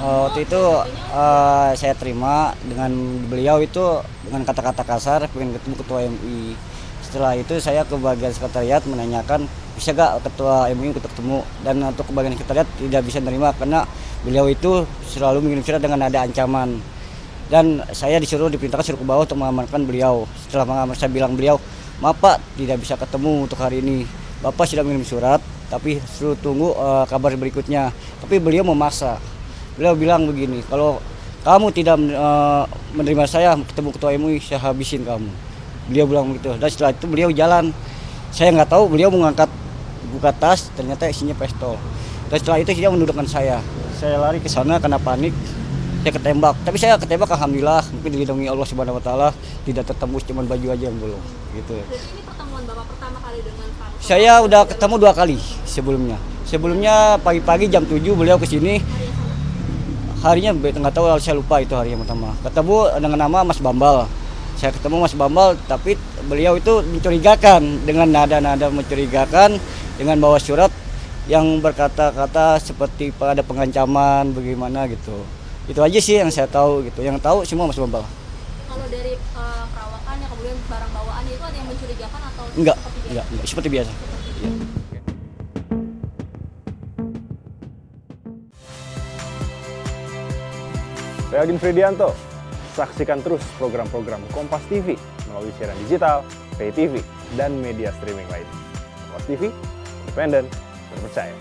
Waktu itu saya terima dengan beliau itu dengan kata-kata kasar, pengen ketemu ketua MUI. Setelah itu saya ke bagian sekretariat menanyakan bisa gak ketua MUI untuk ketemu, dan untuk ke bagian sekretariat tidak bisa menerima karena beliau itu selalu mengirim surat dengan ada ancaman. Dan saya diperintahkan suruh ke bawah untuk mengamankan beliau. Setelah mengamankan, saya bilang beliau, maaf Pak, tidak bisa ketemu untuk hari ini. Bapak sudah mengirim surat, tapi suruh tunggu kabar berikutnya. Tapi beliau memaksa. Beliau bilang begini, kalau kamu tidak menerima saya ketemu ketua MUI, saya habisin kamu. Beliau bilang begitu. Dan setelah itu beliau jalan. Saya nggak tahu beliau mengangkat buka tas, ternyata isinya pistol. Dan setelah itu dia mendudukkan saya. Saya lari ke sana karena panik. Saya ketembak, tapi saya ketembak alhamdulillah, mungkin dilindungi Allah Subhanahu wa taala, tidak tertembus, cuma baju aja yang belum gitu. Jadi ini pertemuan Bapak pertama kali dengan Pak? Saya udah ketemu 2 kali sebelumnya. Sebelumnya pagi-pagi jam 7 beliau ke sini. Harinya nggak tahu, saya lupa itu hari yang pertama. Ketemu dengan nama Mas Bambal. Saya ketemu Mas Bambal, tapi beliau itu mencurigakan dengan nada-nada mencurigakan, dengan bawa surat yang berkata-kata seperti ada pengancaman bagaimana gitu. Itu aja sih yang saya tahu gitu. Yang tahu semua Mas Bambal. Kalau dari perawakannya, kemudian barang bawaannya itu ada yang mencurigakan atau Enggak, seperti biasa? enggak, seperti biasa. Iya. Saya Aldin Fridianto. Saksikan terus program-program Kompas TV melalui siaran digital, pay TV, dan media streaming lain. Kompas TV, independen, terpercaya.